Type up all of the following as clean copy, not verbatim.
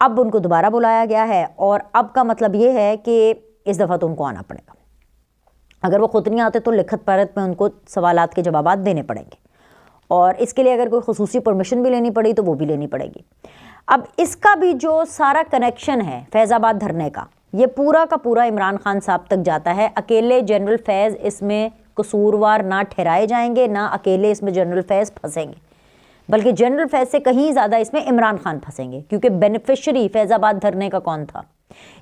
اب ان کو دوبارہ بلایا گیا ہے اور اب کا مطلب یہ ہے کہ اس دفعہ تو ان کو آنا پڑے گا. اگر وہ خود نہیں آتے تو لکھت پڑھت میں ان کو سوالات کے جوابات دینے پڑیں گے، اور اس کے لیے اگر کوئی خصوصی پرمیشن بھی لینی پڑی تو وہ بھی لینی پڑے گی. اب اس کا بھی جو سارا کنیکشن ہے فیض آباد دھرنے کا، یہ پورا کا پورا عمران خان صاحب تک جاتا ہے. اکیلے جنرل فیض اس میں قصوروار نہ ٹھہرائے جائیں گے، نہ اکیلے اس میں جنرل فیض پھنسیں گے، بلکہ جنرل فیض سے کہیں زیادہ اس میں عمران خان پھنسیں گے. کیونکہ بینیفیشری فیض آباد دھرنے کا کون تھا؟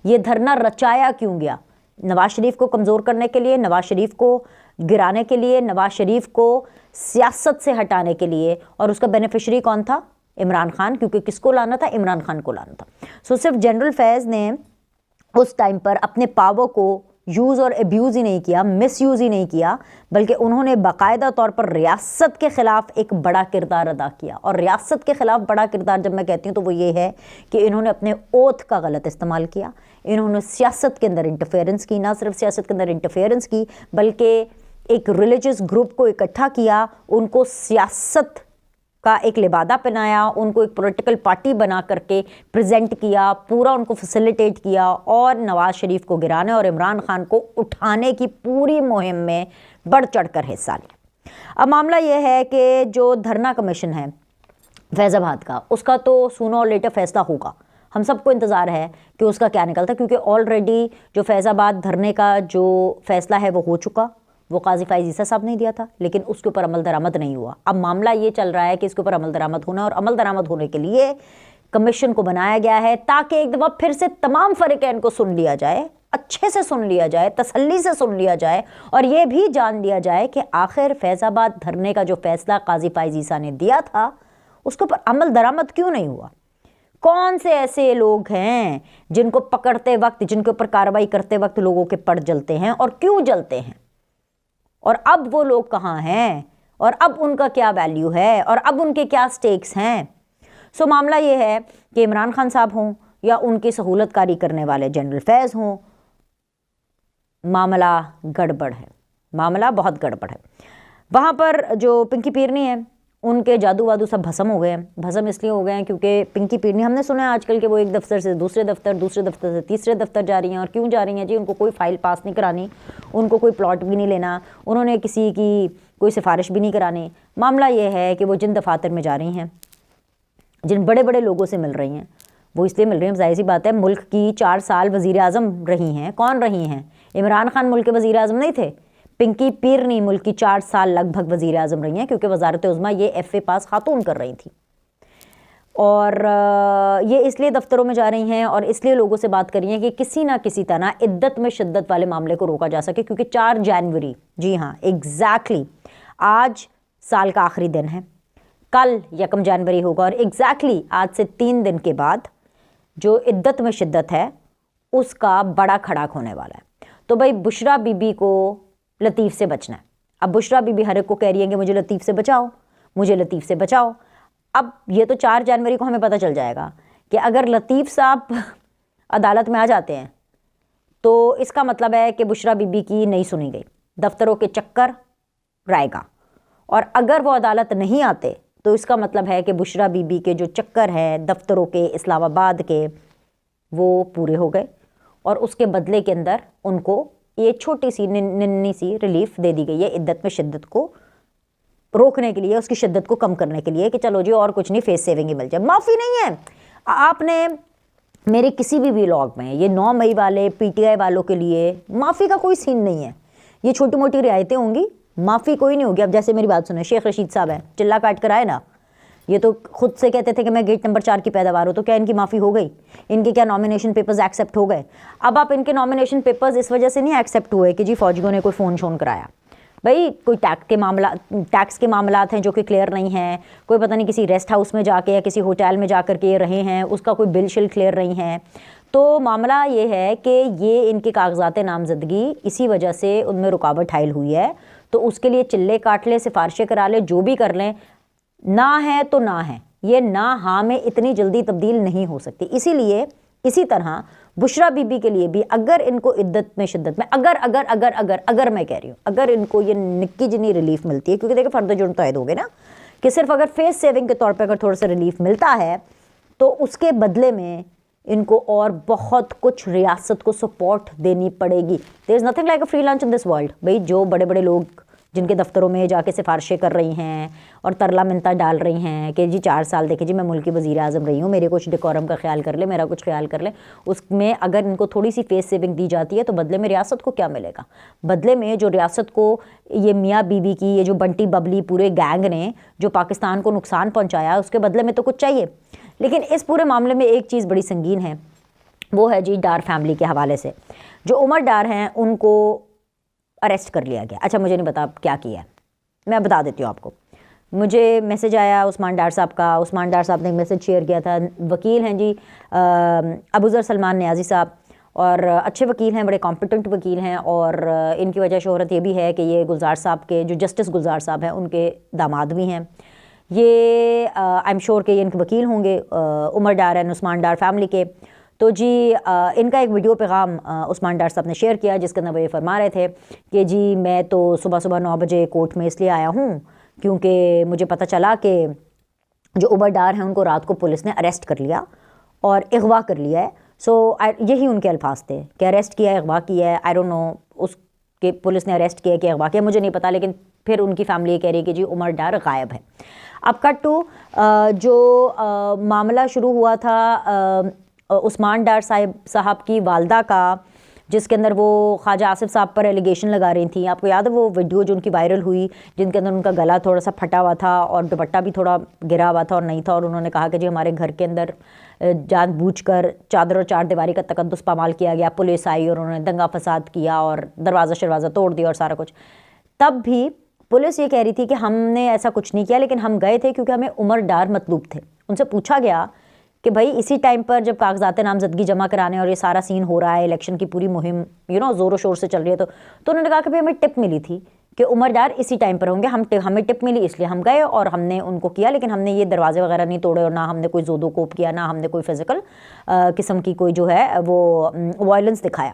یہ دھرنا رچایا کیوں گیا؟ نواز شریف کو کمزور کرنے کے لیے، نواز شریف کو گرانے کے لیے، نواز شریف کو سیاست سے ہٹانے کے لیے. اور اس کا بینیفیشری کون تھا؟ عمران خان. کیونکہ کس کو لانا تھا؟ عمران خان کو لانا تھا. صرف جنرل فیض نے اس ٹائم پر اپنے پاور کو یوز اور ابیوز ہی نہیں کیا، مس یوز ہی نہیں کیا، بلکہ انہوں نے باقاعدہ طور پر ریاست کے خلاف ایک بڑا کردار ادا کیا. اور ریاست کے خلاف بڑا کردار جب میں کہتی ہوں تو وہ یہ ہے کہ انہوں نے اپنے اوتھ کا غلط استعمال کیا، انہوں نے سیاست کے اندر انٹرفیئرنس کی، نہ صرف سیاست کے اندر انٹرفیئرنس کی بلکہ ایک ریلیجس گروپ کو اکٹھا کیا، ان کو سیاست کا ایک لبادہ پہنایا، ان کو ایک پولیٹیکل پارٹی بنا کر کے پریزنٹ کیا، پورا ان کو فیسیلیٹیٹ کیا، اور نواز شریف کو گرانے اور عمران خان کو اٹھانے کی پوری مہم میں بڑھ چڑھ کر حصہ لیا. اب معاملہ یہ ہے کہ جو دھرنا کمیشن ہے فیض آباد کا، اس کا تو سونر اور لیٹر فیصلہ ہوگا. ہم سب کو انتظار ہے کہ اس کا کیا نکلتا ہے، کیونکہ آلریڈی جو فیض آباد دھرنے کا جو فیصلہ ہے وہ ہو چکا. وہ قاضی فائز عیسیٰ صاحب نے دیا تھا، لیکن اس کے اوپر عمل درآمد نہیں ہوا. اب معاملہ یہ چل رہا ہے کہ اس کے اوپر عمل درآمد ہونا، اور عمل درآمد ہونے کے لیے کمیشن کو بنایا گیا ہے تاکہ ایک دفعہ پھر سے تمام فریقین کو سن لیا جائے، اچھے سے سن لیا جائے، تسلی سے سن لیا جائے، اور یہ بھی جان لیا جائے کہ آخر فیض آباد دھرنے کا جو فیصلہ قاضی فائز عیسیٰ نے دیا تھا اس کے اوپر عمل درآمد کیوں نہیں ہوا. کون سے ایسے لوگ ہیں جن کو پکڑتے وقت، جن کے اوپر کارروائی کرتے وقت لوگوں کے پڑ جلتے ہیں، اور کیوں جلتے ہیں، اور اب وہ لوگ کہاں ہیں، اور اب ان کا کیا ویلیو ہے، اور اب ان کے کیا سٹیکس ہیں. معاملہ یہ ہے کہ عمران خان صاحب ہوں یا ان کی سہولت کاری کرنے والے جنرل فیض ہوں، معاملہ گڑبڑ ہے، معاملہ بہت گڑبڑ ہے. وہاں پر جو پنکی پیرنی ہے ان کے جادو وادو سب بھسم ہو گئے ہیں. بھسم اس لیے ہو گئے ہیں کیونکہ پنکی پیرنی، ہم نے سنا ہے آج کل کہ وہ ایک دفتر سے دوسرے دفتر، دوسرے دفتر سے تیسرے دفتر جا رہی ہیں. اور کیوں جا رہی ہیں جی؟ ان کو کوئی فائل پاس نہیں کرانی، ان کو کوئی پلاٹ بھی نہیں لینا، انہوں نے کسی کی کوئی سفارش بھی نہیں کرانی. معاملہ یہ ہے کہ وہ جن دفاتر میں جا رہی ہیں، جن بڑے بڑے لوگوں سے مل رہی ہیں، وہ اس لیے مل رہی ہیں، ظاہر سی بات ہے، ملک کی 4 سال وزیر اعظم رہی ہیں. کون رہی ہیں؟ عمران خان ملک کے وزیر اعظم نہیں تھے، پنکی پیرنی ملک کی 4 سال لگ بھگ وزیر اعظم رہی ہیں، کیونکہ وزارت عظمیٰ یہ FA پاس خاتون کر رہی تھی. اور یہ اس لیے دفتروں میں جا رہی ہیں اور اس لیے لوگوں سے بات کر رہی ہیں کہ کسی نہ کسی طرح عدت میں شدت والے معاملے کو روکا جا سکے. کیونکہ 4 جنوری، جی ہاں ایگزیکٹلی آج سال کا آخری دن ہے، کل 1 جنوری ہوگا، اور ایگزیکٹلی آج سے 3 دن کے بعد جو عدت میں شدت ہے اس کا بڑا کھڑاک ہونے والا ہے. تو بھائی بشرا بی بی کو لطیف سے بچنا ہے. اب بشرا بی بی ہر ایک کو کہہ رہی ہے کہ مجھے لطیف سے بچاؤ، مجھے لطیف سے بچاؤ. اب یہ تو 4 جنوری کو ہمیں پتہ چل جائے گا کہ اگر لطیف صاحب عدالت میں آ جاتے ہیں تو اس کا مطلب ہے کہ بشرا بی بی کی نہیں سنی گئی، دفتروں کے چکر رائے گا. اور اگر وہ عدالت نہیں آتے تو اس کا مطلب ہے کہ بشرا بی بی کے جو چکر ہیں دفتروں کے اسلام آباد کے وہ پورے ہو گئے، اور اس کے بدلے کے اندر ان کو یہ چھوٹی سی ننھی سی ریلیف دے دی گئی ہے عدت میں شدت کو روکنے کے لیے، اس کی شدت کو کم کرنے کے لیے کہ چلو جی اور کچھ نہیں، فیس سیونگ ہی مل جائے. معافی نہیں ہے. آپ نے میرے کسی بھی ولاگ میں یہ 9 مئی والے PTI والوں کے لیے معافی کا کوئی سین نہیں ہے. یہ چھوٹی موٹی رعایتیں ہوں گی، معافی کوئی نہیں ہوگی. اب جیسے میری بات سنیں، شیخ رشید صاحب ہیں، چلا کاٹ کر آئے نا، یہ تو خود سے کہتے تھے کہ میں گیٹ نمبر 4 کی پیداوار ہوں. تو کیا ان کی معافی ہو گئی؟ ان کے کیا نامینیشن پیپرز ایکسیپٹ ہو گئے؟ اب آپ ان کے نامینیشن پیپرز اس وجہ سے نہیں ایکسیپٹ ہوئے کہ جی فوجیوں نے کوئی فون شون کرایا. بھائی کوئی ٹیکس کے معاملات ہیں جو کہ کلیئر نہیں ہیں، کوئی پتہ نہیں کسی ریسٹ ہاؤس میں جا کے یا کسی ہوٹل میں جا کر کے یہ رہے ہیں، اس کا کوئی بل شل کلیئر نہیں ہے. تو معاملہ یہ ہے کہ یہ ان کے کاغذات نامزدگی اسی وجہ سے ان میں رکاوٹ حائل ہوئی ہے. تو اس کے لیے چلے کاٹ لیں، سفارشیں کرا لیں، جو بھی کر لیں، نہ ہے تو نہ ہے. یہ نہ ہاں میں اتنی جلدی تبدیل نہیں ہو سکتی. اسی لیے اسی طرح بشرا بی بی کے لیے بھی اگر ان کو عدت میں شدت میں اگر میں کہہ رہی ہوں اگر ان کو یہ نکی جنی ریلیف ملتی ہے، کیونکہ دیکھیں فرد جرم تو عائد ہو گئے نا، کہ صرف اگر فیس سیونگ کے طور پہ اگر تھوڑا سا ریلیف ملتا ہے تو اس کے بدلے میں ان کو اور بہت کچھ ریاست کو سپورٹ دینی پڑے گی. There is nothing like a free lunch in this world. بھائی جو بڑے بڑے لوگ جن کے دفتروں میں جا کے سفارشیں کر رہی ہیں اور ترلا منتا ڈال رہی ہیں کہ جی 4 سال دیکھیں جی میں ملک کی وزیر اعظم رہی ہوں, میرے کچھ ڈیکورم کا خیال کر لے, میرا کچھ خیال کر لے, اس میں اگر ان کو تھوڑی سی فیس سیونگ دی جاتی ہے تو بدلے میں ریاست کو کیا ملے گا؟ بدلے میں جو ریاست کو یہ میاں بیوی کی یہ جو بنٹی ببلی پورے گینگ نے جو پاکستان کو نقصان پہنچایا اس کے بدلے میں تو کچھ چاہیے. لیکن اس پورے معاملے میں ایک چیز بڑی سنگین ہے, وہ ہے جی ڈار فیملی کے حوالے سے. جو عمر ڈار ہیں ان کو اریسٹ کر لیا گیا. اچھا مجھے نہیں پتا کیا کیا ہے, میں بتا دیتی ہوں آپ کو. مجھے میسج آیا عثمان ڈار صاحب کا. عثمان ڈار صاحب نے ایک میسج شیئر کیا تھا. وکیل ہیں جی ابوذر سلمان نیازی صاحب, اور اچھے وکیل ہیں, بڑے کمپیٹنٹ وکیل ہیں, اور ان کی وجہ شہرت یہ بھی ہے کہ یہ گلزار صاحب کے جو جسٹس گلزار صاحب ہیں ان کے داماد بھی ہیں. یہ آئی ایم شور کہ یہ ان کے وکیل ہوں گے عمر ڈار اینڈ عثمان ڈار فیملی کے. تو جی ان کا ایک ویڈیو پیغام عثمان ڈار صاحب نے شیئر کیا جس کے اندر وہ یہ فرما رہے تھے کہ جی میں تو صبح 9 بجے کورٹ میں اس لیے آیا ہوں کیونکہ مجھے پتہ چلا کہ جو عمر ڈار ہیں ان کو رات کو پولیس نے اریسٹ کر لیا اور اغوا کر لیا ہے. سو یہی ان کے الفاظ تھے کہ اریسٹ کیا ہے, اغوا کیا ہے. آئی ڈونٹ نو اس کے پولیس نے اریسٹ کیا کہ اغوا کیا, مجھے نہیں پتا. لیکن پھر ان کی فیملی یہ کہہ رہی ہے کہ جی عمر ڈار غائب ہے. اب کٹ ٹو جو معاملہ شروع ہوا تھا عثمان ڈار صاحب کی والدہ کا, جس کے اندر وہ خواجہ آصف صاحب پر ایلیگیشن لگا رہی تھیں. آپ کو یاد ہے وہ ویڈیو جو ان کی وائرل ہوئی جن کے اندر ان کا گلا تھوڑا سا پھٹا ہوا تھا اور دوپٹہ بھی تھوڑا گرا ہوا تھا اور نہیں تھا, اور انہوں نے کہا کہ جی ہمارے گھر کے اندر جان بوجھ کر چادر اور چار دیواری کا تقدس پامال کیا گیا, پولیس آئی اور انہوں نے دنگا فساد کیا اور دروازہ شروازہ توڑ دیا اور سارا کچھ. تب بھی پولیس یہ کہہ رہی تھی کہ ہم نے ایسا کچھ نہیں کیا, لیکن ہم گئے تھے کیونکہ ہمیں عمر ڈار مطلوب تھے. ان سے پوچھا گیا کہ بھائی اسی ٹائم پر جب کاغذات نامزدگی جمع کرانے اور یہ سارا سین ہو رہا ہے, الیکشن کی پوری مہم زور و شور سے چل رہی ہے, تو انہوں نے کہا کہ بھائی ہمیں ٹپ ملی تھی کہ عمر ڈار اسی ٹائم پر ہوں گے, ہمیں ٹپ ملی اس لیے ہم گئے اور ہم نے ان کو کیا, لیکن ہم نے یہ دروازے وغیرہ نہیں توڑے اور نہ ہم نے کوئی زود و کوپ کیا, نہ ہم نے کوئی فزیکل قسم کی کوئی جو ہے وہ وائلنس دکھایا.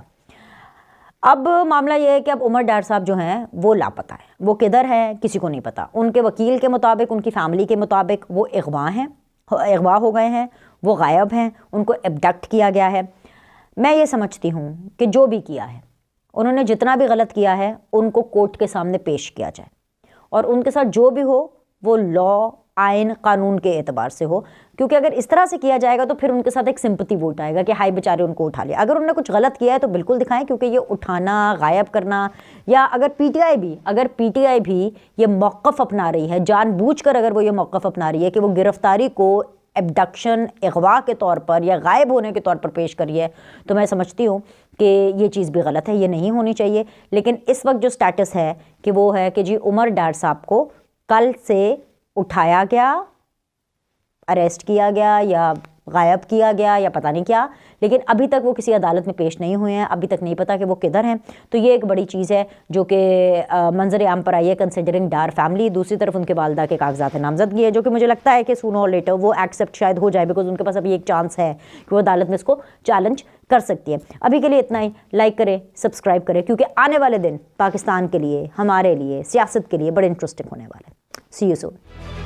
اب معاملہ یہ ہے کہ اب عمر ڈار صاحب جو ہیں وہ لاپتہ ہیں, وہ کدھر ہیں کسی کو نہیں پتا. ان کے وکیل کے مطابق, ان کی فیملی کے مطابق وہ اغوا ہو گئے ہیں, وہ غائب ہیں, ان کو ایبڈکٹ کیا گیا ہے. میں یہ سمجھتی ہوں کہ جو بھی کیا ہے انہوں نے جتنا بھی غلط کیا ہے ان کو کورٹ کے سامنے پیش کیا جائے, اور ان کے ساتھ جو بھی ہو وہ لا, آئین, قانون کے اعتبار سے ہو. کیونکہ اگر اس طرح سے کیا جائے گا تو پھر ان کے ساتھ ایک سمپتی ووٹ آئے گا کہ ہائی بیچارے ان کو اٹھا لیا. اگر انہوں نے کچھ غلط کیا ہے تو بالکل دکھائیں, کیونکہ یہ اٹھانا, غائب کرنا, یا اگر پی ٹی آئی بھی یہ موقف اپنا رہی ہے جان بوجھ کر, اگر وہ یہ موقف اپنا رہی ہے کہ وہ گرفتاری کو ایبڈکشن, اغوا کے طور پر یا غائب ہونے کے طور پر پیش کری ہے, تو میں سمجھتی ہوں کہ یہ چیز بھی غلط ہے, یہ نہیں ہونی چاہیے. لیکن اس وقت جو سٹیٹس ہے کہ وہ ہے کہ جی عمر ڈار صاحب کو کل سے اٹھایا گیا, اریسٹ کیا گیا یا غائب کیا گیا یا پتہ نہیں کیا, لیکن ابھی تک وہ کسی عدالت میں پیش نہیں ہوئے ہیں, ابھی تک نہیں پتا کہ وہ کدھر ہیں. تو یہ ایک بڑی چیز ہے جو کہ منظر عام پر آئی ہے کنسیڈرنگ ڈار فیملی. دوسری طرف ان کے والدہ کے کاغذات نامزدگی ہے جو کہ مجھے لگتا ہے کہ سونر اور لیٹر وہ ایکسیپٹ شاید ہو جائے, بیکاز ان کے پاس ابھی ایک چانس ہے کہ وہ عدالت میں اس کو چیلنج کر سکتی ہے. ابھی کے لیے اتنا ہی. لائک کریں, سبسکرائب کریں, کیونکہ آنے والے دن پاکستان کے لیے, ہمارے لیے, سیاست کے لیے بڑے انٹرسٹنگ ہونے والے ہیں. سی یو سون.